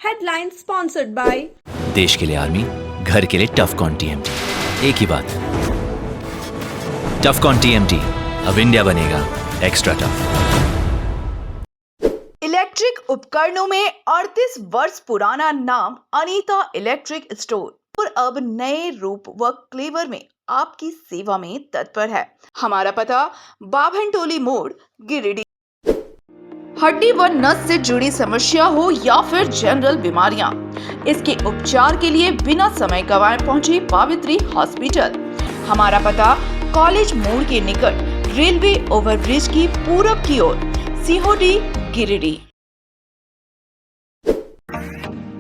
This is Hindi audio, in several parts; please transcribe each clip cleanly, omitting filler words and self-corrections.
Headline sponsored by देश के लिए आर्मी, घर के लिए टफकॉन TMT। एक ही बात, टफकॉन TMT, अब इंडिया बनेगा एक्स्ट्रा टफ। इलेक्ट्रिक उपकरणों में 38 वर्ष पुराना नाम अनीता इलेक्ट्रिक स्टोर और अब नए रूप व क्लेवर में आपकी सेवा में तत्पर है। हमारा पता बाभनटोली मोड़, गिरिडीह। हड्डी व नस से जुड़ी समस्या हो या फिर जनरल बीमारियां, इसके उपचार के लिए बिना समय गंवाए पहुंचे पावित्री हॉस्पिटल। हमारा पता कॉलेज मोड़ के निकट रेलवे ओवरब्रिज की पूरब की ओर, सिहोडी, गिरिडीह।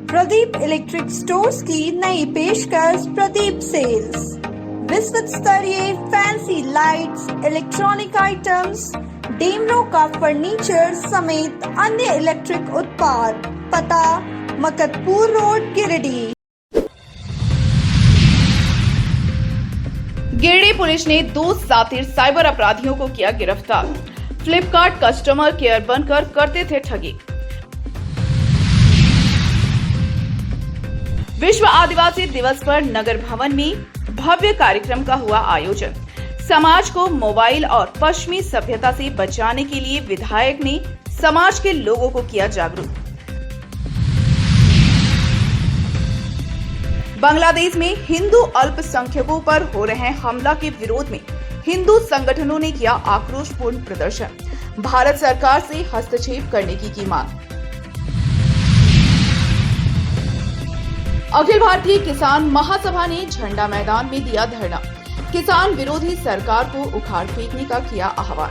प्रदीप इलेक्ट्रिक स्टोर्स की नई पेशकश प्रदीप सेल्स। विश्व स्तरीय fancy lights, electronic items, Damro का फर्नीचर समेत अन्य इलेक्ट्रिक उत्पाद। पता मकतपुर रोड, गिरिडीह। गिरिडीह पुलिस ने 2 सातिर साइबर अपराधियों को किया गिरफ्तार। फ्लिपकार्ट कस्टमर केयर बनकर करते थे ठगी। विश्व आदिवासी दिवस पर नगर भवन में भव्य कार्यक्रम का हुआ आयोजन। समाज को मोबाइल और पश्चिमी सभ्यता से बचाने के लिए विधायक ने समाज के लोगों को किया जागरूक। बांग्लादेश में हिंदू अल्पसंख्यकों पर हो रहे हमला के विरोध में हिंदू संगठनों ने किया आक्रोशपूर्ण प्रदर्शन। भारत सरकार से हस्तक्षेप करने की मांग। अखिल भारतीय किसान महासभा ने झंडा मैदान में दिया धरना। किसान विरोधी सरकार को उखाड़ फेंकने का किया आह्वान।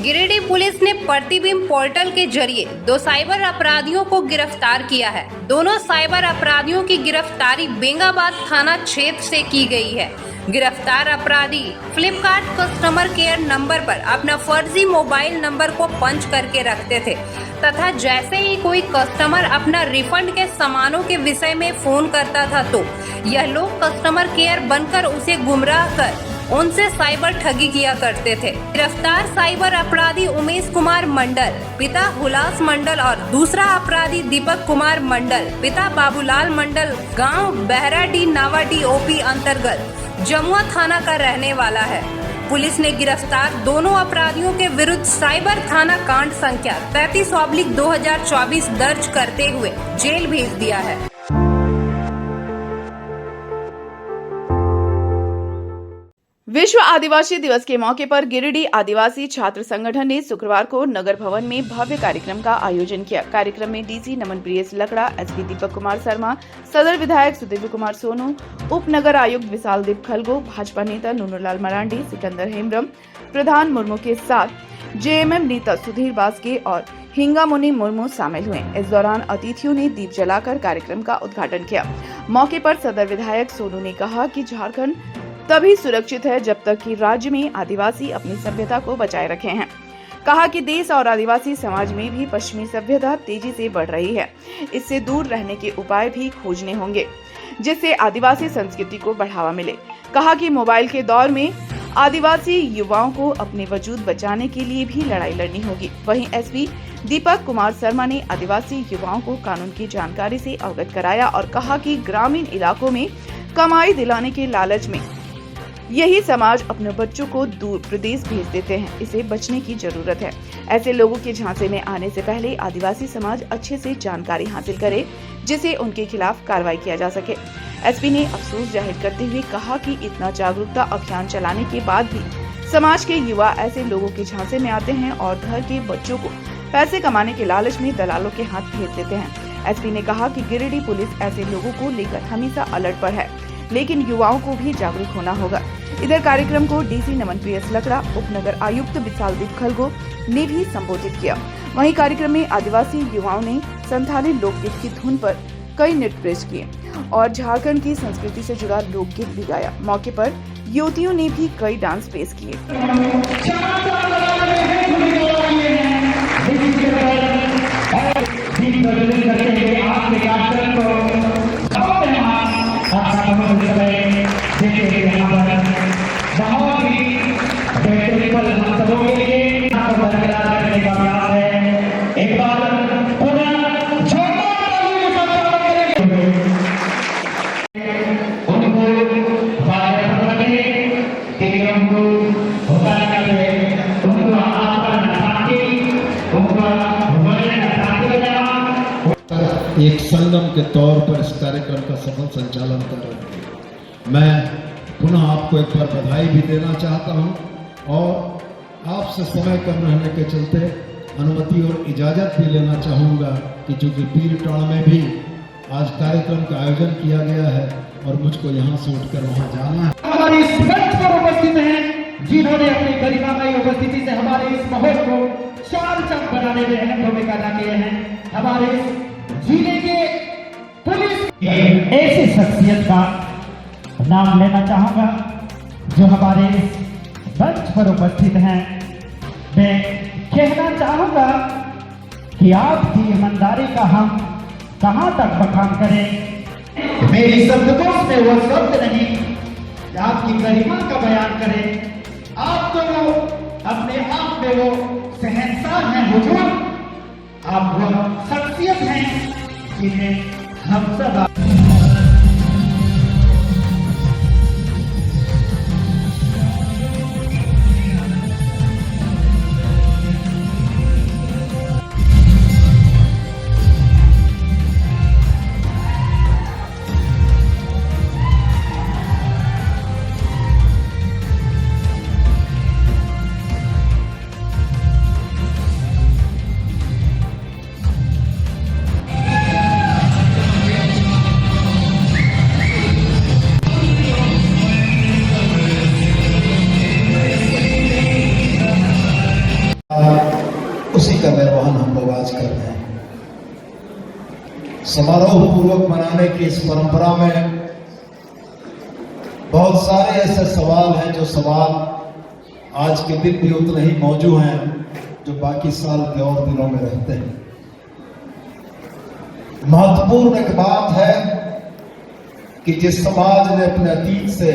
गिरिडीह पुलिस ने प्रतिबिंब पोर्टल के जरिए 2 साइबर अपराधियों को गिरफ्तार किया है। दोनों साइबर अपराधियों की गिरफ्तारी बेंगाबाद थाना क्षेत्र से की गई है। गिरफ्तार अपराधी फ्लिपकार्ट कस्टमर केयर नंबर पर अपना फर्जी मोबाइल नंबर को पंच करके रखते थे तथा जैसे ही कोई कस्टमर अपना रिफंड के सामानों के विषय में फोन करता था तो यह लोग कस्टमर केयर बनकर उसे गुमराह कर उनसे साइबर ठगी किया करते थे। गिरफ्तार साइबर अपराधी उमेश कुमार मंडल, पिता हुलास मंडल और दूसरा अपराधी दीपक कुमार मंडल, पिता बाबूलाल मंडल, गांव बहराडी नावाडी OP अंतर्गत जमुआ थाना का रहने वाला है। पुलिस ने गिरफ्तार दोनों अपराधियों के विरुद्ध साइबर थाना कांड संख्या 33/2024 दर्ज करते हुए जेल भेज दिया है। विश्व आदिवासी दिवस के मौके पर गिरिडीह आदिवासी छात्र संगठन ने शुक्रवार को नगर भवन में भव्य कार्यक्रम का आयोजन किया। कार्यक्रम में DC नमन प्रियस लकड़ा, SP दीपक कुमार शर्मा, सदर विधायक सुदेव कुमार सोनू, उप नगर आयुक्त विशाल दीप खलगो, भाजपा नेता नूनुलाल मरांडी, सिकंदर हेम्ब्रम, प्रधान मुर्मू के साथ JMM नेता सुधीर बास्के और हिंगामुनी मुर्मू शामिल हुए। इस दौरान अतिथियों ने दीप जलाकर कार्यक्रम का उद्घाटन किया। मौके पर सदर विधायक सोनू ने कहा कि झारखंड तभी सुरक्षित है जब तक कि राज्य में आदिवासी अपनी सभ्यता को बचाए रखे हैं। कहा कि देश और आदिवासी समाज में भी पश्चिमी सभ्यता तेजी से बढ़ रही है। इससे दूर रहने के उपाय भी खोजने होंगे जिससे आदिवासी संस्कृति को बढ़ावा मिले। कहा कि मोबाइल के दौर में आदिवासी युवाओं को अपने वजूद बचाने के लिए भी लड़ाई लड़नी होगी। वहीं SP दीपक कुमार शर्मा ने आदिवासी युवाओं को कानून की जानकारी से अवगत कराया और कहा कि ग्रामीण इलाकों में कमाई दिलाने के लालच में यही समाज अपने बच्चों को दूर प्रदेश भेज देते हैं। इसे बचने की जरूरत है। ऐसे लोगों के झांसे में आने से पहले आदिवासी समाज अच्छे से जानकारी हासिल करे जिसे उनके खिलाफ कार्रवाई किया जा सके। SP ने अफसोस जाहिर करते हुए कहा कि इतना जागरूकता अभियान चलाने के बाद भी समाज के युवा ऐसे लोगों के झांसे में आते हैं और घर के बच्चों को पैसे कमाने के लालच में दलालों के हाथ भेज देते हैं। SP ने कहा कि गिरिडीह पुलिस ऐसे लोगों को लेकर हमेशा अलर्ट पर है, लेकिन युवाओं को भी जागरूक होना होगा। इधर कार्यक्रम को DC नमन प्रियस लकड़ा, उप नगर आयुक्त विशाल दीप खलगो ने भी संबोधित किया। वहीं कार्यक्रम में आदिवासी युवाओं ने संथाली लोकगीत की धुन पर कई नृत्य पेश किए और झारखंड की संस्कृति से जुड़ा लोकगीत भी गाया। मौके पर युवतियों ने भी कई डांस पेश किए। बहुत ही का सफल संचालन कर रहे हैं। मैं पुनः आपको एक बार बधाई भी देना चाहता हूं और आपसे समय कम रहने के चलते अनुमति और इजाजत भी लेना चाहूँगा कि चूँकि पीरटाण में भी आज कार्यक्रम का आयोजन किया गया है और मुझको यहाँ से उठकर वहाँ जाना है। हमारे इस मंच पर उपस्थित हैं जिन्होंने अपनी गरिमामयी उपस्थिति से हमारे इस माहौल को चार चांद बनाने में अहम भूमिका अदा किए हैं। हमारे जिले के पुलिस ऐसी शख्सियत का नाम लेना चाहूंगा जो हमारे मंच पर उपस्थित हैं। मैं कहना चाहूंगा कि आपकी ईमानदारी का हम कहां तक बखान करें। मेरी शब्दकोश में वो शब्द नहीं कि आपकी गरिमा का बयान करें। आप तो वो अपने आप में वो शहंशाह हैं हुजूर, आप वो शख्सियत हैं जिन्हें हम सब उसी का निर्वहन हम लोग आज कर रहे हैं। समारोह पूर्वक मनाने की इस परंपरा में बहुत सारे ऐसे सवाल हैं जो सवाल आज के दिन भी उतने ही मौजूद हैं जो बाकी साल के और दिनों में रहते हैं। महत्वपूर्ण एक बात है कि जिस समाज ने अपने अतीत से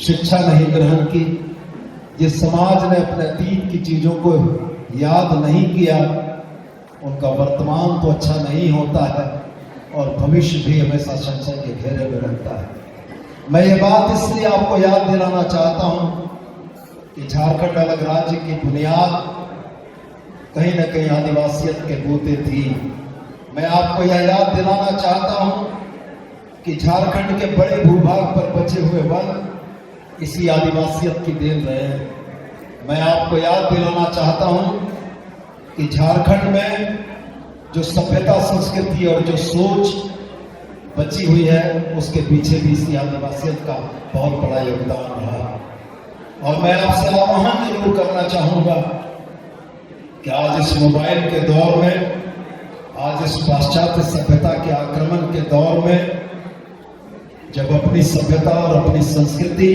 शिक्षा नहीं ग्रहण की, जिस समाज ने अपने अतीत की चीजों को याद नहीं किया, उनका वर्तमान तो अच्छा नहीं होता है और भविष्य भी हमेशा संशय के घेरे में रहता है। मैं ये बात इसलिए आपको याद दिलाना चाहता हूं कि झारखंड अलग राज्य की बुनियाद कहीं न कहीं आदिवासियत के बूते थी। मैं आपको यह याद दिलाना चाहता हूं कि झारखंड के बड़े भूभाग पर बचे हुए वन इसी आदिवासियत की देन रहे हैं। मैं आपको याद दिलाना चाहता हूं कि झारखंड में जो सभ्यता, संस्कृति और जो सोच बची हुई है उसके पीछे भी इसी आदिवासियत का बहुत बड़ा योगदान रहा। और मैं आपसे आह्वान जरूर करना चाहूंगा कि आज इस मोबाइल के दौर में, आज इस पाश्चात्य सभ्यता के आक्रमण के दौर में, जब अपनी सभ्यता और अपनी संस्कृति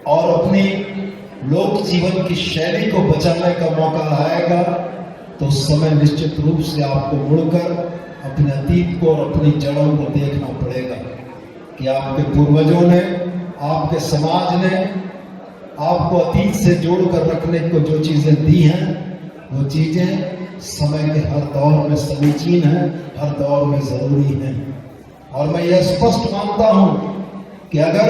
और अपनी लोक जीवन की शैली को बचाने का मौका आएगा तो उस समय निश्चित रूप से आपको मुड़कर अपने अतीत को और अपनी जड़ों को देखना पड़ेगा कि आपके पूर्वजों ने, आपके समाज ने आपको अतीत से जोड़कर रखने को जो चीजें दी हैं वो चीजें समय के हर दौर में समीचीन हैं, हर दौर में जरूरी हैं। और मैं यह स्पष्ट मानता हूं कि अगर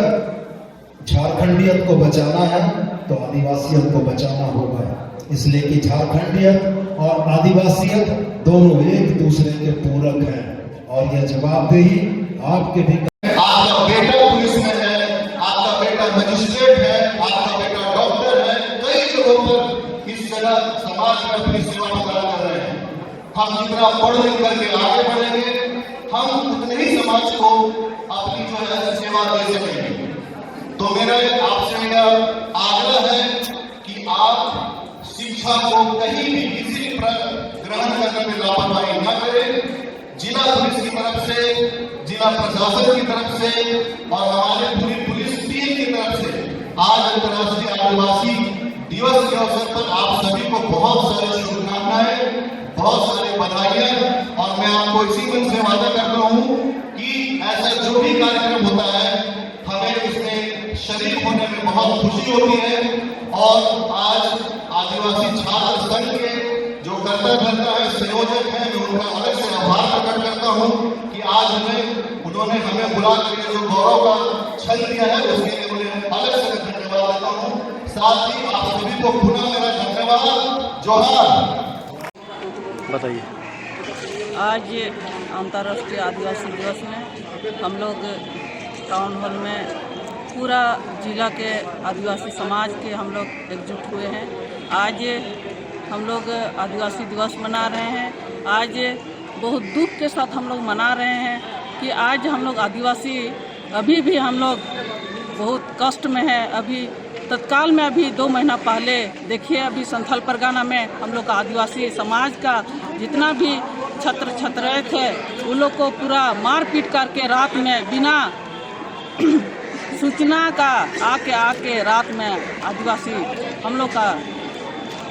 झारखंडियत को बचाना है तो आदिवासियत को बचाना होगा, इसलिए कि झारखंडियत और आदिवासियत दोनों एक दूसरे के पूरक हैं और यह जवाबदेही आपके भी। आपका बेटा पुलिस में है, आपका बेटा मजिस्ट्रेट है, आपका बेटा डॉक्टर है, कई जगहों पर इस जगह समाज में अपनी सेवा प्रदान कर रहे हैं। हम जितना पढ़ लिख करके आगे बढ़ेंगे हम उतने ही समाज को अपनी जो है सेवा दे सकेंगे। तो मेरा आपसे आग्रह है कि आप शिक्षा को कहीं भी किसी ग्रहण करने में लापरवाही न करें। जिला पुलिस की तरफ से, जिला प्रशासन की तरफ से और हमारे पूरी पुलिस टीम की तरफ से आज अंतर्राष्ट्रीय आदिवासी दिवस के अवसर पर आप सभी को बहुत सारी शुभकामनाएं, बहुत सारी बधाइयां। और मैं आपको इसी मन से वादा करता हूं कि ऐसा जो भी कार्यक्रम होता है हमें इसमें शरीक होने में बहुत खुशी होती है। और आज आदिवासी छात्र संघ के जो कर्ता है, संयोजक हैं, मैं उनका अलग से आभार प्रकट करता हूं कि आज उन्होंने हमें बुला करके जो गौरव का क्षण दिया है उसके लिए उन्हें अलग से धन्यवाद देता हूं। साथ ही आप सभी को पुनः मेरा धन्यवाद। जोहार। बताइए। आज अंतर्राष्ट्रीय आदिवासी दिवस में हम लोग टाउन हॉल में पूरा जिला के आदिवासी समाज के हम लोग एकजुट हुए हैं। आज हम लोग आदिवासी दिवस मना रहे हैं। आज बहुत दुख के साथ हम लोग मना रहे हैं कि आज हम लोग आदिवासी अभी भी हम लोग बहुत कष्ट में है। अभी तत्काल में अभी 2 महीना पहले देखिए, अभी संथाल परगना में हम लोग का आदिवासी समाज का जितना भी छत्र छत्राएं थे उन लोग को पूरा मार पीट करके रात में बिना सूचना का आके रात में आदिवासी हम लोग का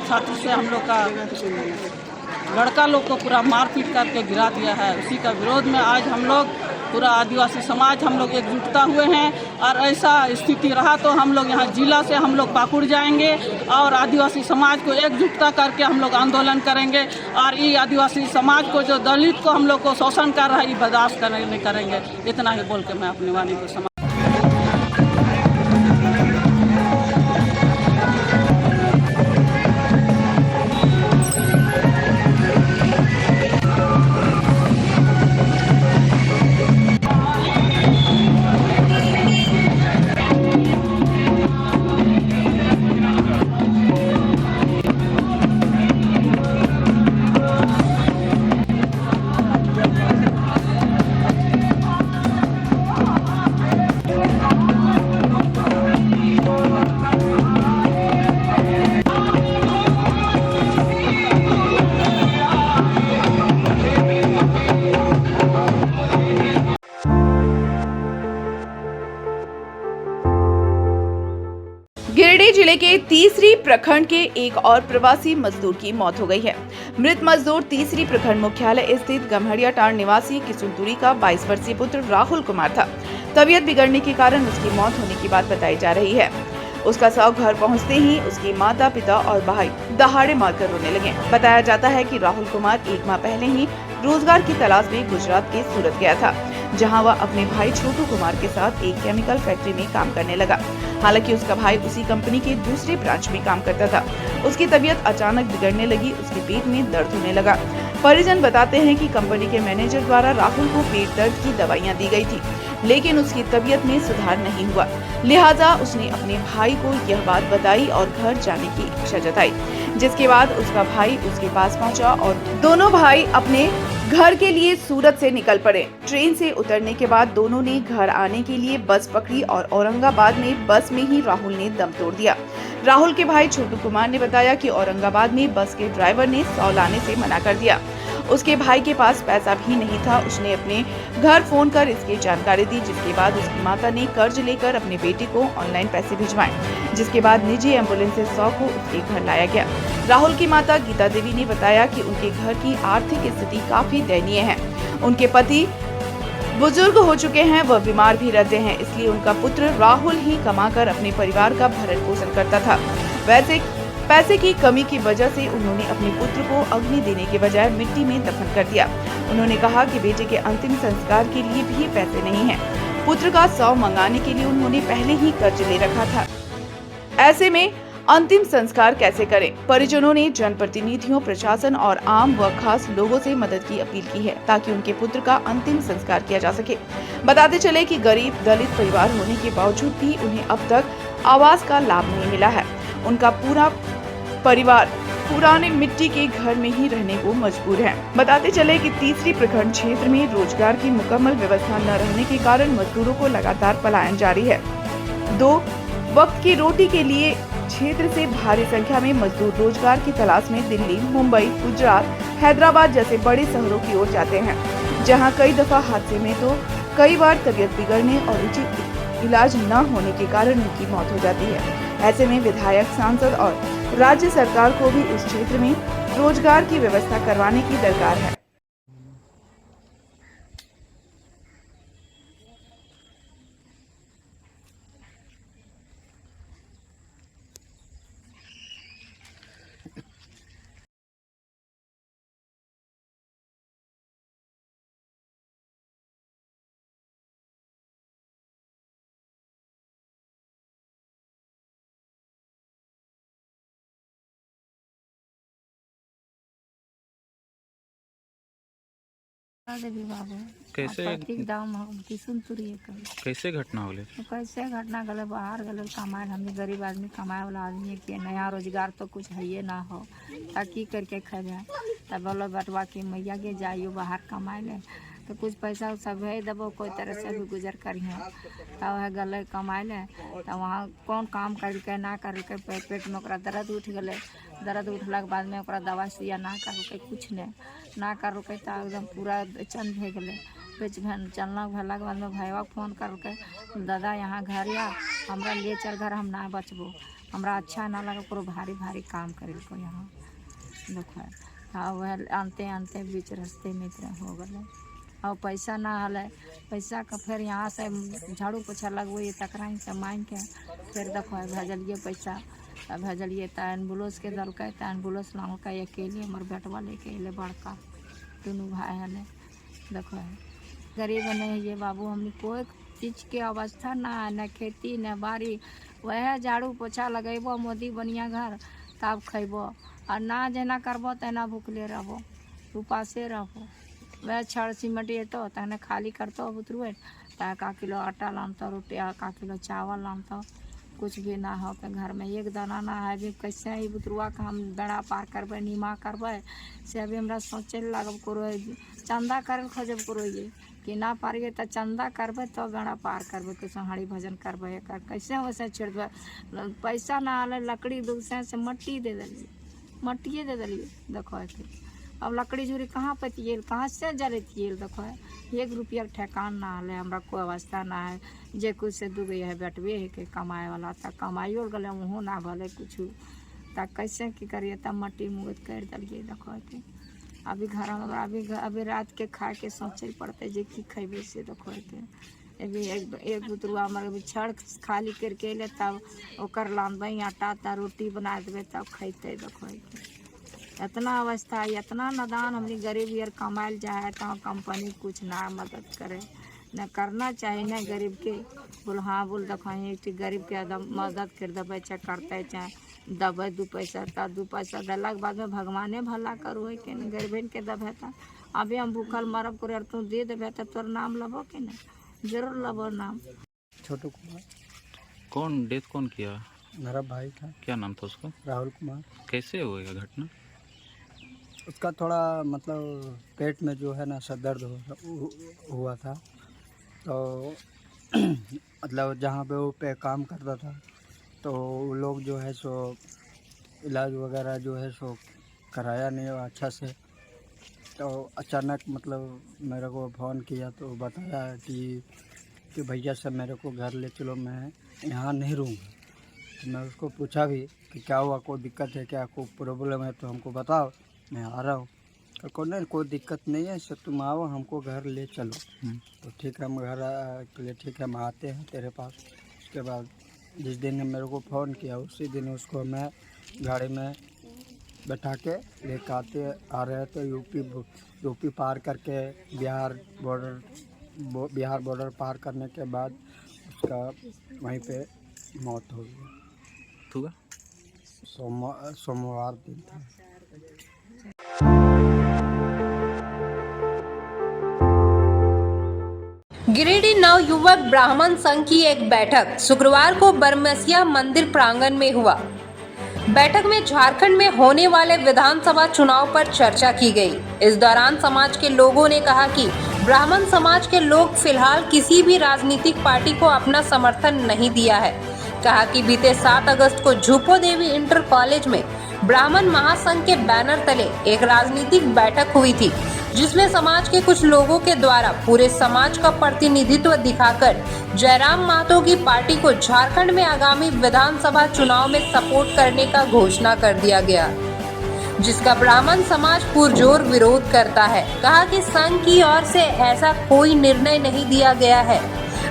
छात्र से हम लोग का लड़का लोग को पूरा मार पीट करके गिरा दिया है। उसी का विरोध में आज हम लोग पूरा आदिवासी समाज हम लोग एकजुटता हुए हैं। और ऐसा स्थिति रहा तो हम लोग यहाँ जिला से हम लोग पाकुड़ जाएंगे और आदिवासी समाज को एकजुटता करके हम लोग आंदोलन करेंगे। और ये आदिवासी समाज को जो दलित को हम लोग को शोषण कर रहा है ये बर्दाश्त नहीं करेंगे। इतना ही बोल के मैं अपनी वाणी को समाप्त। गिरिडीह जिले के तीसरी प्रखंड के एक और प्रवासी मजदूर की मौत हो गई है। मृत मजदूर तीसरी प्रखंड मुख्यालय स्थित गम्हरिया टांड निवासी किसुनतुरी का 22 वर्षीय पुत्र राहुल कुमार था। तबीयत बिगड़ने के कारण उसकी मौत होने की बात बताई जा रही है। उसका शव घर पहुंचते ही उसके माता पिता और भाई दहाड़े मारकर रोने लगे। बताया जाता है कि राहुल कुमार 1 माह पहले ही रोजगार की तलाश में गुजरात के सूरत गया था, जहां वह अपने भाई छोटू कुमार के साथ एक केमिकल फैक्ट्री में काम करने लगा। हालांकि उसका भाई उसी कंपनी के दूसरे ब्रांच में काम करता था। उसकी तबीयत अचानक बिगड़ने लगी, उसके पेट में दर्द होने लगा। परिजन बताते हैं कि कंपनी के मैनेजर द्वारा राहुल को पेट दर्द की दवाइयां दी गई थी, लेकिन उसकी तबीयत में सुधार नहीं हुआ। लिहाजा उसने अपने भाई को यह बात बताई और घर जाने की इच्छा जताई, जिसके बाद उसका भाई उसके पास पहुंचा और दोनों भाई अपने घर के लिए सूरत से निकल पड़े। ट्रेन से उतरने के बाद दोनों ने घर आने के लिए बस पकड़ी और औरंगाबाद में बस में ही राहुल ने दम तोड़ दिया। राहुल के भाई छोटू कुमार ने बताया कि औरंगाबाद में बस के ड्राइवर ने 100 लाने से मना कर दिया। उसके भाई के पास पैसा भी नहीं था। उसने अपने घर फोन कर इसकी जानकारी दी, जिसके बाद उसकी माता ने कर्ज लेकर अपने बेटे को ऑनलाइन पैसे भिजवाए, जिसके बाद निजी एम्बुलेंस से 100 को उसके घर लाया गया। राहुल की माता गीता देवी ने बताया कि उनके घर की आर्थिक स्थिति काफी दयनीय है। उनके पति बुजुर्ग हो चुके हैं, वह बीमार भी रहते हैं, इसलिए उनका पुत्र राहुल ही कमाकर अपने परिवार का भरण पोषण करता था। वैसे पैसे की कमी की वजह से उन्होंने अपने पुत्र को अग्नि देने के बजाय मिट्टी में दफन कर दिया। उन्होंने कहा कि बेटे के अंतिम संस्कार के लिए भी पैसे नहीं हैं। पुत्र का शव मंगाने के लिए उन्होंने पहले ही कर्ज ले रखा था। ऐसे में अंतिम संस्कार कैसे करें? परिजनों ने जनप्रतिनिधियों, प्रशासन और आम व खास लोगों से मदद की अपील की है, ताकि उनके पुत्र का अंतिम संस्कार किया जा सके। बताते चले कि गरीब दलित परिवार होने के बावजूद भी उन्हें अब तक आवास का लाभ नहीं मिला है। उनका पूरा परिवार पुराने मिट्टी के घर में ही रहने को मजबूर है। बताते चले कि तीसरी प्रखंड क्षेत्र में रोजगार की मुकम्मल व्यवस्था न रहने के कारण मजदूरों को लगातार पलायन जारी है। 2 वक्त की रोटी के लिए क्षेत्र से भारी संख्या में मजदूर रोजगार की तलाश में दिल्ली, मुंबई, गुजरात, हैदराबाद जैसे बड़े शहरों की ओर जाते हैं, जहां कई दफा हादसे में तो कई बार तबीयत बिगड़ने और उचित इलाज न होने के कारण उनकी मौत हो जाती है। ऐसे में विधायक, सांसद और राज्य सरकार को भी इस क्षेत्र में रोजगार की व्यवस्था करवाने की दरकार है। देवी बाबू कैसे प्रतीक दाम किशुनपुरी कैसे घटना होले? कैसे घटना गले बाहर गले कमाए हमने गरीब आदमी कमाए वाला आदमी के नया रोजगार तो कुछ है ये ना हो ताकि करके खेबे तब बोलो बटवा की मैया के जाइयो बाहर कमाए ले तो कुछ पैसा उसा भेज देबो कोई तरह से भी गुजर करिए तब है गले कमाए ले तो वहाँ कौन काम करके ना करके पेट में ओकरा दर्द उठ गले दर्द उठला के बाद में ओकरा दवा सुइया ना करके कुछ ना करके तो एकदम पूरा बेचैन भे गले बेचैन चलना भला के बाद में भैया फोन करके दादा यहाँ घर आ हमरा ले चल घर हम ना बचबो हमरा अच्छा ना लगे पूरा भारी भारी काम करे को यहाँ देखो हाँ वह आनते आनते बीच रास्ते में हो गए और पैसा ना हले पैसा का फिर यहाँ से झाड़ू पोछा लगवो तकराई से मांग के फिर देखो भेजलिए पैसा भेजलिए तो एम्बुलेंस के दलके तो एम्बुलेंस लाके अकेले हमारे बेटवा लेके अले बड़का दोनों भाई हने देखो गरीब नहीं ये बाबू हमने कोई चीज़ के अवस्था ना है न खेती न बाड़ी वह झाड़ू पोछा लगेबो मोदी बनिया घर तब खेबो और ना जेना करबो तेना भूखले रहबो उपासे रहबो वह छड़ सीमेंट ये तो तने खाली करतो बुतरुए का किलो आटा लानता रोटी का किलो चावल लानता कुछ भी ना हो के घर में एक दाना ना है भी कैसे ही बुतरुआ का हम बेड़ा पार करबे नीमा करबे से अभी हमरा सोचे लगब करो चंदा कर खोजब करो ये कि ना पारिए तो चंदा करबे तो बेड़ा पार करबे कैसे हाड़ी भजन करबे कैसे वैसे छिड़बे पैसा ना आले लकड़ी दूसरे से मट्टी दे दिलिए मट्टिए दे दिलिए देखो अब लकड़ी झूरी कहाँ पतिए कहाँ से जलतिए देखो 1 रुपया ठेकान ना हले हमरा कोई अवस्था ना है जे कुछ से दू गई है बेटवे है के कमाए वाला तक कमाइयो गले वहाँ ना भले कुछ तक कैसे की करिए तब मट्टी मुगत कर दिलिए देखो अभी घर में अभी रात के खा के सोचे पड़ते जे की खेबे से देखो अभी एक बुतरुआ हमारे छड़ खाली करके ले तब ओकर लानबे आटा ता रोटी बना देवे तब खैते देखो इतना अवस्था इतना नदान हमने गरीब यार कमायल जाए तो कंपनी कुछ ना मदद करे न करना चाहिए न गरीब के बोल हाँ बोल देखो गरीब के मदद कर दबे चाहे करते चाहे दबे 2 पैसा ता 2 पैसा दिला के बाद में भगवाने भला करो है कि गरीबन के दबे था अभी हम भूखल मरब कर तू दे देवे तो तोर नाम लबो कि नहीं जरूर लबो नाम। छोटू कुमार। कौन डेथ कौन किया? मेरा भाई था। क्या नाम था उसका? राहुल कुमार। कैसे हुआ घटना? उसका थोड़ा मतलब पेट में जो है ना सर दर्द हुआ था तो मतलब जहाँ पे वो पे काम करता था तो वो लोग जो है सो इलाज वगैरह जो है सो कराया नहीं अच्छा से तो अचानक मतलब मेरे को फ़ोन किया तो बताया कि भैया से मेरे को घर ले चलो मैं यहाँ नहीं रहूँगा। तो मैं उसको पूछा भी कि क्या हुआ कोई दिक्कत है क्या कोई प्रॉब्लम है तो हमको बताओ मैं आ रहा हूँ। तो नहीं कोई दिक्कत नहीं है सर तुम आओ हमको घर ले चलो। तो ठीक है हम घर के लिए ठीक है हम आते हैं तेरे पास। उसके बाद जिस दिन मेरे को फ़ोन किया उसी दिन उसको मैं गाड़ी में बैठा के लेकर आ रहे थे यूपी पार करके बिहार बॉर्डर पार करने के बाद उसका वहीं पे मौत हो गई। सोमवार दिन था। गिरिडीह नव युवक ब्राह्मण संघ की एक बैठक शुक्रवार को बरमसिया मंदिर प्रांगण में हुआ। बैठक में झारखंड में होने वाले विधानसभा चुनाव पर चर्चा की गई। इस दौरान समाज के लोगों ने कहा कि ब्राह्मण समाज के लोग फिलहाल किसी भी राजनीतिक पार्टी को अपना समर्थन नहीं दिया है। कहा कि बीते 7 अगस्त को झूपो देवी इंटर कॉलेज में ब्राह्मण महासंघ के बैनर तले एक राजनीतिक बैठक हुई थी, जिसमें समाज के कुछ लोगों के द्वारा पूरे समाज का प्रतिनिधित्व दिखाकर जयराम महतो की पार्टी को झारखंड में आगामी विधानसभा चुनाव में सपोर्ट करने का घोषणा कर दिया गया, जिसका ब्राह्मण समाज पुरजोर विरोध करता है। कहा कि संघ की ओर से ऐसा कोई निर्णय नहीं दिया गया है,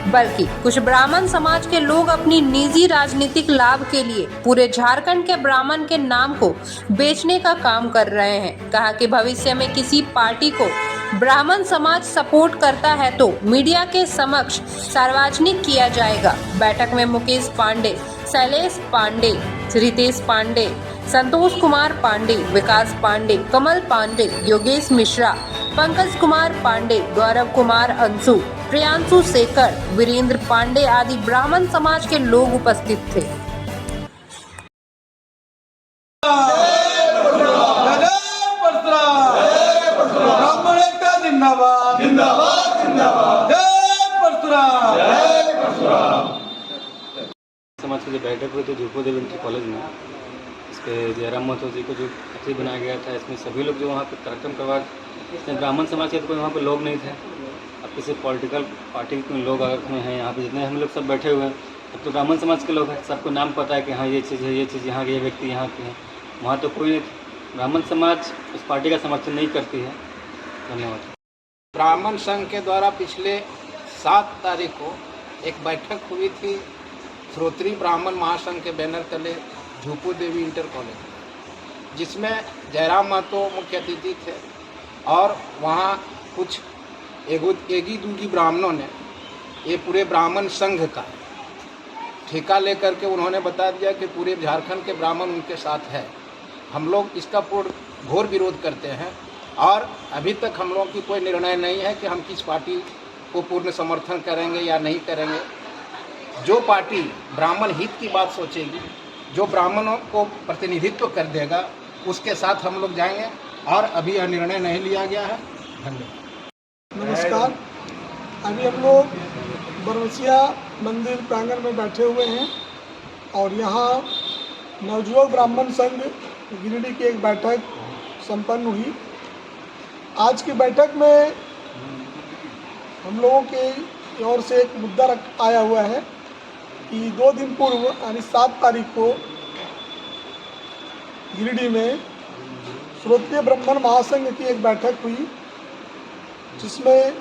बल्कि कुछ ब्राह्मण समाज के लोग अपनी निजी राजनीतिक लाभ के लिए पूरे झारखंड के ब्राह्मण के नाम को बेचने का काम कर रहे हैं। कहा कि भविष्य में किसी पार्टी को ब्राह्मण समाज सपोर्ट करता है तो मीडिया के समक्ष सार्वजनिक किया जाएगा। बैठक में मुकेश पांडे, शैलेश पांडे, रितेश पांडे, संतोष कुमार पांडे, विकास पांडे, कमल पांडे, योगेश मिश्रा, पंकज कुमार पांडे, गौरव कुमार अंशु, प्रियांशु शेखर, वीरेंद्र पांडे आदि ब्राह्मण समाज के लोग उपस्थित थे। समाज की जो बैठक हुई थी झूपो देवी इंटर कॉलेज में, इस पर जयराम महतो जी को जो अतिथि बनाया गया था, इसमें सभी लोग जो वहाँ पर कार्यक्रम करवा, इसमें ब्राह्मण समाज के तो कोई वहाँ पर लोग नहीं थे। अब किसी पॉलिटिकल पार्टी के कोई लोग अगर हैं यहाँ पे, जितने हम लोग सब बैठे हुए हैं अब तो ब्राह्मण समाज के लोग हैं, सबको नाम पता है कि हाँ ये चीज़ है, ये चीज़ यहाँ के, ये व्यक्ति यहाँ के हैं। वहाँ तो कोई नहीं, ब्राह्मण समाज उस पार्टी का समर्थन नहीं करती है। धन्यवाद। ब्राह्मण संघ के द्वारा पिछले 7 तारीख को एक बैठक हुई थी श्रोत्री ब्राह्मण महासंघ के बैनर तले झूपो देवी इंटर कॉलेज, जिसमें जयराम महतो मुख्य अतिथि थे और वहाँ कुछ एगी दूगी ब्राह्मणों ने ये पूरे ब्राह्मण संघ का ठेका लेकर के उन्होंने बता दिया कि पूरे झारखंड के ब्राह्मण उनके साथ है। हम लोग इसका पूर्ण घोर विरोध करते हैं और अभी तक हम लोगों की कोई निर्णय नहीं है कि हम किस पार्टी को पूर्ण समर्थन करेंगे या नहीं करेंगे। जो पार्टी ब्राह्मण हित की बात सोचेगी, जो ब्राह्मणों को प्रतिनिधित्व कर देगा, उसके साथ हम लोग जाएंगे और अभी यह निर्णय नहीं लिया गया है। धन्यवाद। नमस्कार। अभी हम लोग बरमसिया मंदिर प्रांगण में बैठे हुए हैं और यहाँ नवयुवक ब्राह्मण संघ गिरिडीह की एक बैठक संपन्न हुई। आज की बैठक में हम लोगों की ओर से एक मुद्दा आया हुआ है कि 2 दिन पूर्व यानी 7 तारीख को गिरिडीह में श्रोत्रिय ब्राह्मण महासंघ की एक बैठक हुई, जिसमें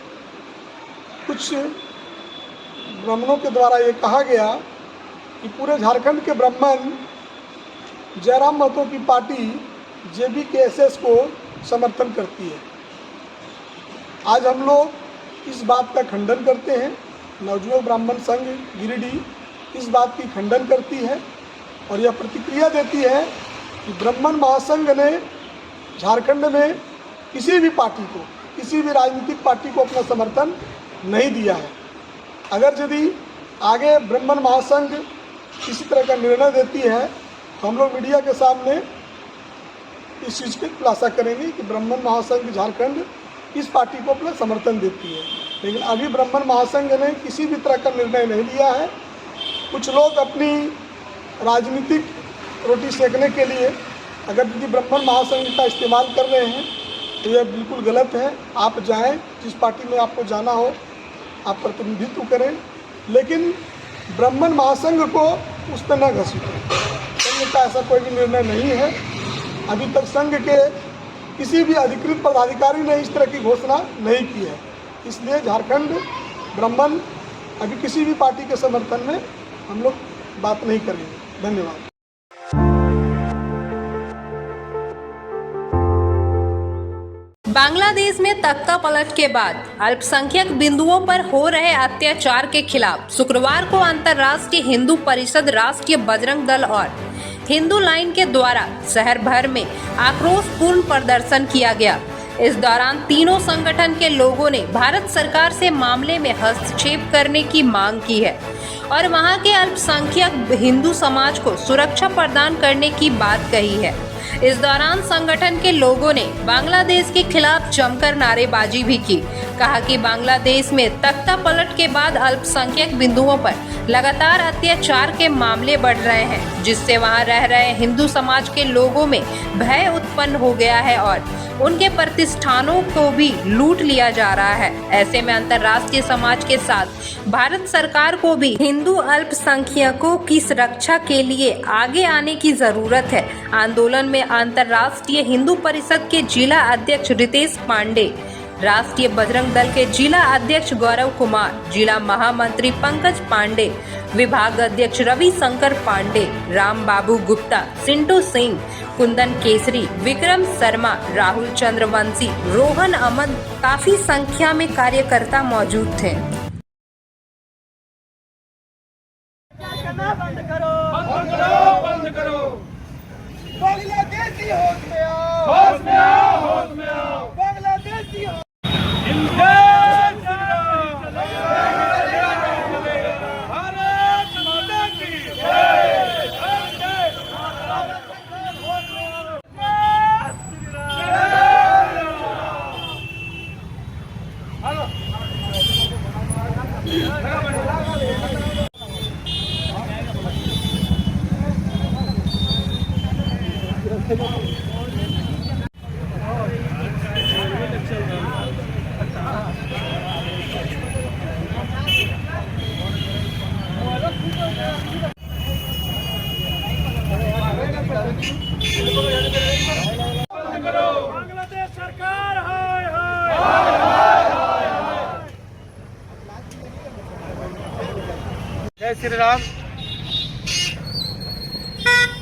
कुछ ब्राह्मणों के द्वारा ये कहा गया कि पूरे झारखंड के ब्राह्मण जयराम महतो की पार्टी JBKSS को समर्थन करती है। आज हम लोग इस बात का खंडन करते हैं। नवयुवक ब्राह्मण संघ गिरिडीह इस बात की खंडन करती है और यह प्रतिक्रिया देती है कि ब्राह्मण महासंघ ने झारखंड में किसी भी पार्टी को, किसी भी राजनीतिक पार्टी को अपना समर्थन नहीं दिया है। अगर यदि आगे ब्राह्मण महासंघ किसी तरह का निर्णय देती है तो हम लोग मीडिया के सामने इस चीज़ की खुलासा करेंगे कि ब्राह्मण महासंघ झारखंड किस पार्टी को अपना समर्थन देती है। लेकिन अभी ब्राह्मण महासंघ ने किसी भी तरह का निर्णय नहीं लिया है। कुछ लोग अपनी राजनीतिक रोटी सेकने के लिए अगर यदि ब्राह्मण महासंघ का इस्तेमाल कर रहे हैं तो यह बिल्कुल गलत है। आप जाएं, जिस पार्टी में आपको जाना हो आप प्रतिनिधित्व करें, लेकिन ब्राह्मण महासंघ को उस पर न घसीटें। संघ का ऐसा कोई भी निर्णय नहीं है। अभी तक संघ के किसी भी अधिकृत पदाधिकारी ने इस तरह की घोषणा नहीं की है। इसलिए झारखंड ब्राह्मण अभी किसी भी पार्टी के समर्थन में हम लोग बात नहीं करेंगे। धन्यवाद। बांग्लादेश में तख्ता पलट के बाद अल्पसंख्यक बिंदुओं पर हो रहे अत्याचार के खिलाफ शुक्रवार को अंतर्राष्ट्रीय हिंदू परिषद, राष्ट्रीय बजरंग दल और हिंदू लाइन के द्वारा शहर भर में आक्रोशपूर्ण प्रदर्शन किया गया। इस दौरान तीनों संगठन के लोगों ने भारत सरकार से मामले में हस्तक्षेप करने की मांग की है और वहां के अल्पसंख्यक हिंदू समाज को सुरक्षा प्रदान करने की बात कही है। इस दौरान संगठन के लोगों ने बांग्लादेश के खिलाफ जमकर नारेबाजी भी की। कहा कि बांग्लादेश में तख्ता पलट के बाद अल्पसंख्यक बिंदुओं पर लगातार अत्याचार के मामले बढ़ रहे हैं, जिससे वहां रह रहे हिंदू समाज के लोगों में भय उत्पन्न हो गया है और उनके प्रतिष्ठानों को भी लूट लिया जा रहा है। ऐसे में अंतर्राष्ट्रीय समाज के साथ भारत सरकार को भी हिंदू अल्पसंख्यकों की सुरक्षा के लिए आगे आने की जरूरत है। आंदोलन में अंतर्राष्ट्रीय हिंदू परिषद के जिला अध्यक्ष रितेश पांडे, राष्ट्रीय बजरंग दल के जिला अध्यक्ष गौरव कुमार, जिला महामंत्री पंकज पांडे, विभाग अध्यक्ष रवि शंकर पांडे, राम बाबू गुप्ता, सिंटू सिंह, कुंदन केसरी, विक्रम शर्मा, राहुल चंद्रवंशी, रोहन अमन, काफी संख्या में कार्यकर्ता मौजूद थे। बंद करो, बंद करो, बंद करो। बांग्लादेशी होश में आओ, होश में आओ, होश में आओ, बांग्लादेशी हो। भारत माता की बांग्लादेश सरकार हाय हाय। जय श्री राम।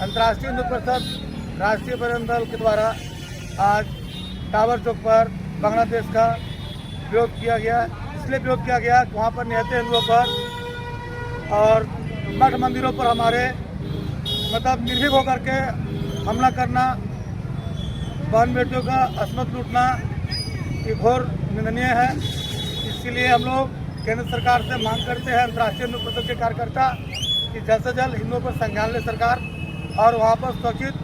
अंतर्राष्ट्रीय हिंदू परिषद राष्ट्रीय बजरंग दल के द्वारा आज टावर चौक पर बांग्लादेश का विरोध किया गया। इसलिए विरोध किया गया कि वहाँ पर निहत्थे हिंदुओं पर और मठ मंदिरों पर हमारे मतलब निर्भीक होकर के हमला करना, बहन बेटियों का अस्मत लूटना ये घोर निंदनीय है। इसके लिए हम लोग केंद्र सरकार से मांग करते हैं, अंतर्राष्ट्रीय हिंदू परिषद के कार्यकर्ता, कि जल्द से जल्द हिंदुओं पर संज्ञान ले सरकार और वहाँ पर सुरक्षित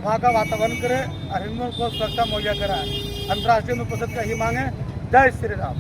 वहाँ का वातावरण करे और हिंदुओं को सुरक्षा मुहैया कराए। अंतर्राष्ट्रीय हिंदू परिषद का ही मांग है। जय श्री राम।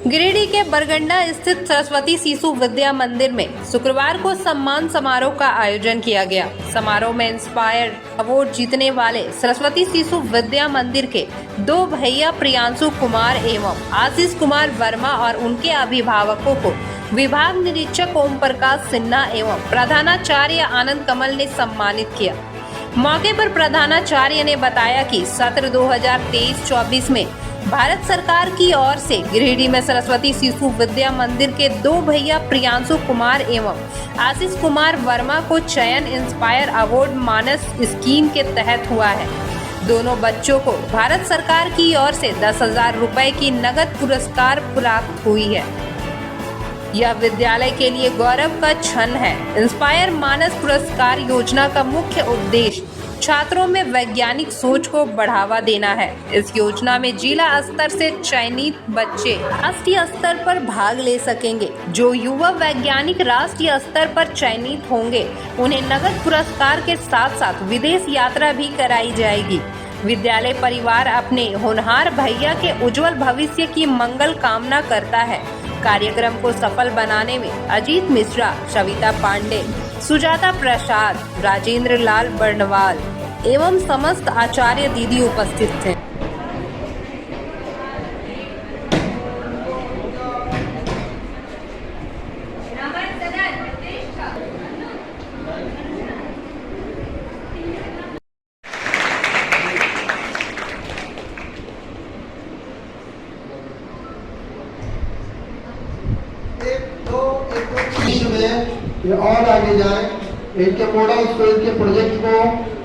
गिरिडीह के बरगंडा स्थित सरस्वती शिशु विद्या मंदिर में शुक्रवार को सम्मान समारोह का आयोजन किया गया। समारोह में इंस्पायर अवार्ड जीतने वाले सरस्वती शिशु विद्या मंदिर के दो भैया प्रियांशु कुमार एवं आशीष कुमार वर्मा और उनके अभिभावकों को विभाग निरीक्षक ओम प्रकाश सिन्हा एवं प्रधानाचार्य आनंद कमल ने सम्मानित किया। मौके पर प्रधानाचार्य ने बताया कि सत्र 2023-24 में भारत सरकार की ओर से गिरिडीह में सरस्वती शिशु विद्या मंदिर के दो भैया प्रियांशु कुमार एवं आशीष कुमार वर्मा को चयन इंस्पायर अवार्ड मानस स्कीम के तहत हुआ है। दोनों बच्चों को भारत सरकार की ओर से 10,000 रुपए की नगद पुरस्कार प्राप्त हुई है। यह विद्यालय के लिए गौरव का क्षण है। इंस्पायर मानस पुरस्कार योजना का मुख्य उद्देश्य छात्रों में वैज्ञानिक सोच को बढ़ावा देना है। इस योजना में जिला स्तर से चयनित बच्चे राष्ट्रीय स्तर पर भाग ले सकेंगे। जो युवा वैज्ञानिक राष्ट्रीय स्तर पर चयनित होंगे उन्हें नगद पुरस्कार के साथ साथ विदेश यात्रा भी कराई जाएगी। विद्यालय परिवार अपने होनहार भैया के उज्जवल भविष्य की मंगल कामना करता है। कार्यक्रम को सफल बनाने में अजीत मिश्रा, सविता पांडे, सुजाता प्रसाद, राजेंद्र लाल बर्णवाल एवं समस्त आचार्य दीदी उपस्थित थे। ये और आगे जाए। इनके मॉडल्स को, इनके प्रोजेक्ट को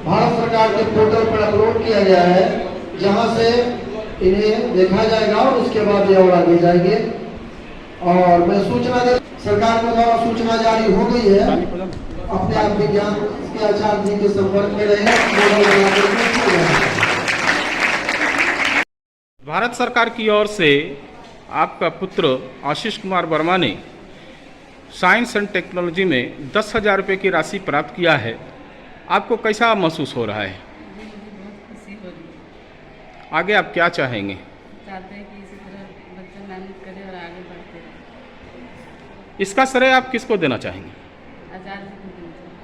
भारत सरकार के पोर्टल पर अपलोड किया गया है, जहां से इन्हें देखा जाएगा और उसके बाद ये और आगे जाएंगे। और मैं सूचना दे, सरकार के द्वारा सूचना जारी हो गई है। अपने आप विज्ञान के आचार्य जी के संपर्क में रहे। भारत सरकार की ओर से आपका पुत्र आशीष कुमार वर्मा ने साइंस एंड टेक्नोलॉजी में 10,000 रुपये की राशि प्राप्त किया है। आपको कैसा महसूस हो रहा है? आगे आप क्या चाहेंगे? चाहते हैं कि इसी तरह बच्चे मेहनत करें और आगे बढ़ते रहें। इसका श्रेय आप किसको देना चाहेंगे? आचार्य जी को देना चाहिए।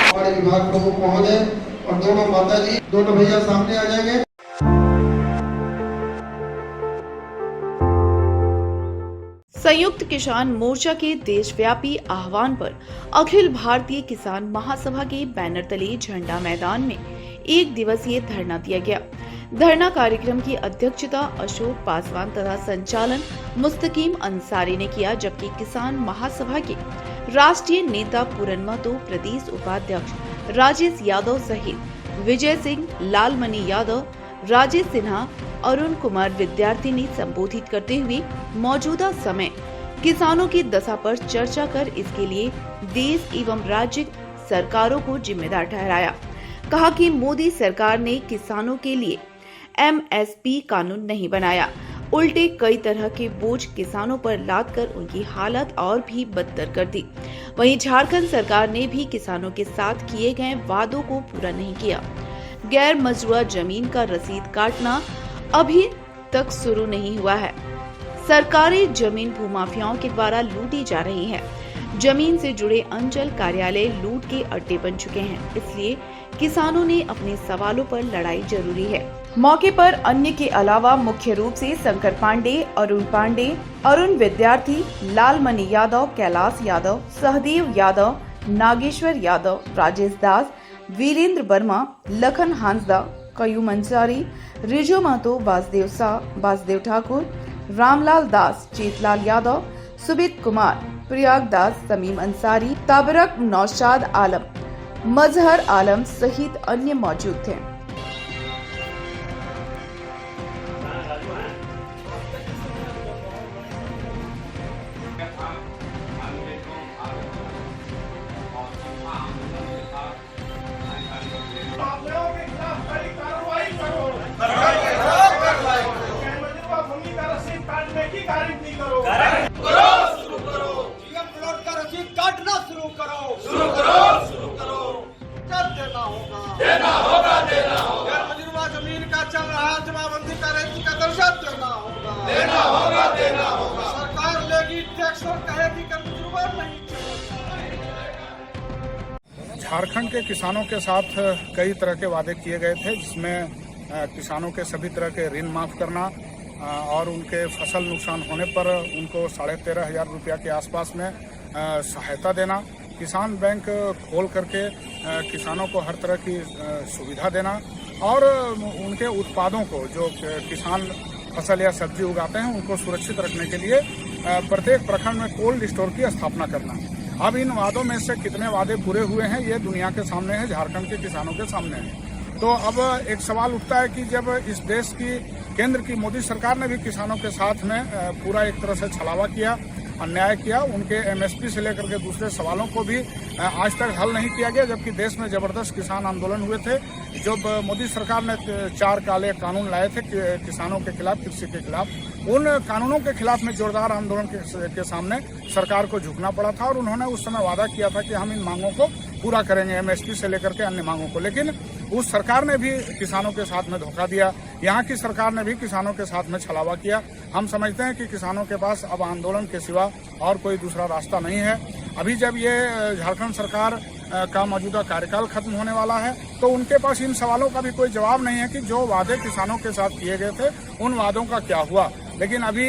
हमारे विभाग प्रमुख महोदय और दोनों माता जी, दोनों भैया सामने आ जाएंगे। संयुक्त किसान मोर्चा के देशव्यापी आह्वान पर अखिल भारतीय किसान महासभा के बैनर तले झंडा मैदान में 1 दिवसीय धरना दिया गया। धरना कार्यक्रम की अध्यक्षता अशोक पासवान तथा संचालन मुस्तकीम अंसारी ने किया, जबकि किसान महासभा के राष्ट्रीय नेता पूरनमतो, प्रदेश उपाध्यक्ष राजेश यादव सहित विजय सिंह, लालमणि यादव, राजेश सिन्हा, अरुण कुमार विद्यार्थी ने संबोधित करते हुए मौजूदा समय किसानों की दशा पर चर्चा कर इसके लिए देश एवं राज्य सरकारों को जिम्मेदार ठहराया। कहा कि मोदी सरकार ने किसानों के लिए MSP कानून नहीं बनाया, उल्टे कई तरह के बोझ किसानों पर लादकर उनकी हालत और भी बदतर कर दी। वहीं झारखंड सरकार ने भी किसानों के साथ किए गए वादों को पूरा नहीं किया। गैर मजरूआ जमीन का रसीद काटना अभी तक शुरू नहीं हुआ है। सरकारी जमीन भूमाफियाओं के द्वारा लूटी जा रही है। जमीन से जुड़े अंचल कार्यालय लूट के अड्डे बन चुके हैं, इसलिए किसानों ने अपने सवालों पर लड़ाई जरूरी है। मौके पर अन्य के अलावा मुख्य रूप से शंकर पांडे, अरुण विद्यार्थी, लालमणि यादव, कैलाश यादव, सहदेव यादव, नागेश्वर यादव, राजेश दास, वीरेंद्र वर्मा, लखन हांसदा, कयूम अंसारी, रिजो महतो, वासुदेव शाह, वासुदेव ठाकुर, रामलाल दास, चेतलाल यादव, सुबित कुमार, प्रयाग दास, समीम अंसारी, ताबरक नौशाद आलम, मजहर आलम सहित अन्य मौजूद थे। झारखंड के किसानों के साथ कई तरह के वादे किए गए थे, जिसमें किसानों के सभी तरह के ऋण माफ करना और उनके फसल नुकसान होने पर उनको 13,500 रुपया के आसपास में सहायता देना, किसान बैंक खोल करके किसानों को हर तरह की सुविधा देना और उनके उत्पादों को जो किसान फसल या सब्जी उगाते हैं उनको सुरक्षित रखने के लिए प्रत्येक प्रखंड में कोल्ड स्टोर की स्थापना करना। अब इन वादों में से कितने वादे पूरे हुए हैं ये दुनिया के सामने है, झारखंड के किसानों के सामने है। तो अब एक सवाल उठता है कि जब इस देश की केंद्र की मोदी सरकार ने भी किसानों के साथ में पूरा एक तरह से छलावा किया, अन्याय किया, उनके MSP से लेकर के दूसरे सवालों को भी आज तक हल नहीं किया गया, जबकि देश में जबरदस्त किसान आंदोलन हुए थे। जब मोदी सरकार ने 4 काले कानून लाए थे किसानों के खिलाफ, कृषि के खिलाफ, उन कानूनों के खिलाफ में जोरदार आंदोलन के सामने सरकार को झुकना पड़ा था और उन्होंने उस समय वादा किया था कि हम इन मांगों को पूरा करेंगे, MSP से लेकर के अन्य मांगों को। लेकिन उस सरकार ने भी किसानों के साथ में धोखा दिया, यहाँ की सरकार ने भी किसानों के साथ में छलावा किया। हम समझते हैं कि किसानों के पास अब आंदोलन के सिवा और कोई दूसरा रास्ता नहीं है। अभी जब ये झारखंड सरकार का मौजूदा कार्यकाल खत्म होने वाला है तो उनके पास इन सवालों का भी कोई जवाब नहीं है कि जो वादे किसानों के साथ किए गए थे उन वादों का क्या हुआ। लेकिन अभी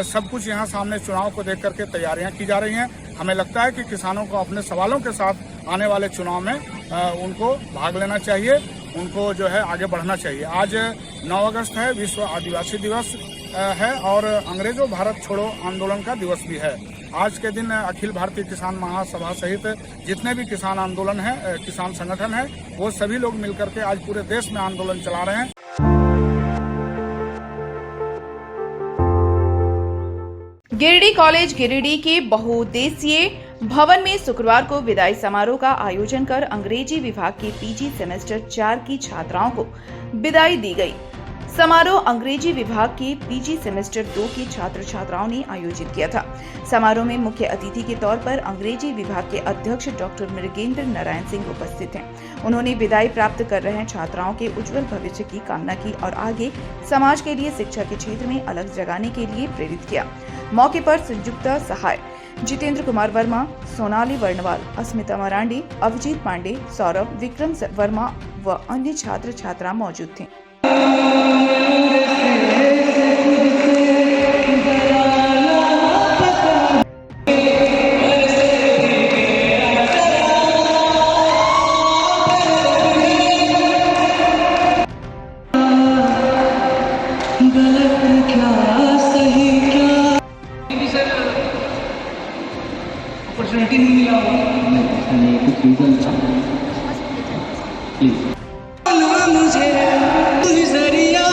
सब कुछ यहाँ सामने चुनाव को देख करके तैयारियां की जा रही हैं। हमें लगता है कि किसानों को अपने सवालों के साथ आने वाले चुनाव में उनको भाग लेना चाहिए, उनको जो है आगे बढ़ना चाहिए। आज 9 अगस्त है, विश्व आदिवासी दिवस है और अंग्रेजों भारत छोड़ो आंदोलन का दिवस भी है। आज के दिन अखिल भारतीय किसान महासभा सहित जितने भी किसान आंदोलन है, किसान संगठन है, वो सभी लोग मिलकर के आज पूरे देश में आंदोलन चला रहे हैं। गिरिडीह कॉलेज गिरिडीह के बहुउद्देशीय भवन में शुक्रवार को विदाई समारोह का आयोजन कर अंग्रेजी विभाग के PG सेमेस्टर 4 की छात्राओं को विदाई दी गई। समारोह अंग्रेजी विभाग के PG सेमेस्टर 2 की छात्र छात्राओं ने आयोजित किया था। समारोह में मुख्य अतिथि के तौर पर अंग्रेजी विभाग के अध्यक्ष डॉक्टर मृगेंद्र नारायण सिंह उपस्थित हैं। उन्होंने विदाई प्राप्त कर रहे छात्राओं के उज्जवल भविष्य की कामना की और आगे समाज के लिए शिक्षा के क्षेत्र में अलग जगाने के लिए प्रेरित किया। मौके पर संयुक्ता सहाय, जितेंद्र कुमार वर्मा, सोनाली वर्णवाल, अस्मिता मरांडी, अभिजीत पांडे, सौरभ, विक्रम वर्मा व अन्य छात्र छात्रा मौजूद थे। कटिंग मिला हुआ कुछ रीजन था प्लीज मुझे गुजरिया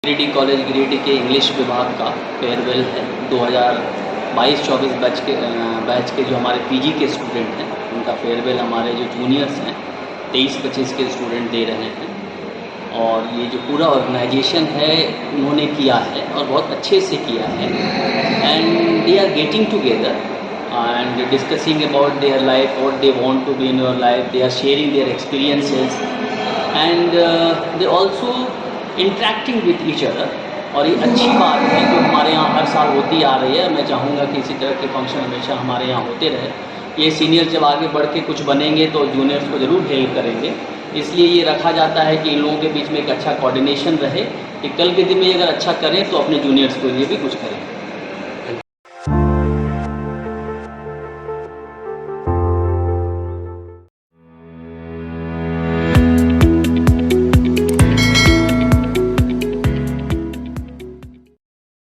गिरिडीह कॉलेज गिरिडीह के इंग्लिश विभाग का फेयरवेल है 2022-24 बैच के जो हमारे पीजी के स्टूडेंट हैं उनका फेयरवेल हमारे जो जूनियर्स हैं 23-25 के स्टूडेंट दे रहे हैं। और ये जो पूरा ऑर्गेनाइजेशन है उन्होंने किया है और बहुत अच्छे से किया है and they are getting together and discussing about their life what they want to be in your life, they are sharing their experiences and they also interacting with each other. और ये अच्छी बात है जो हमारे यहाँ हर साल होती आ रही है। मैं चाहूँगा कि इसी तरह के फंक्शन हमेशा हमारे यहाँ होते रहे। ये सीनियर जब आगे बढ़ के कुछ बनेंगे तो जूनियर्स को ज़रूर हेल्प करेंगे, इसलिए ये रखा जाता है कि इन लोगों के बीच में एक अच्छा कोऑर्डिनेशन रहे कि कल के दिन में अगर अच्छा करें तो अपने जूनियर्स के लिए भी कुछ करें।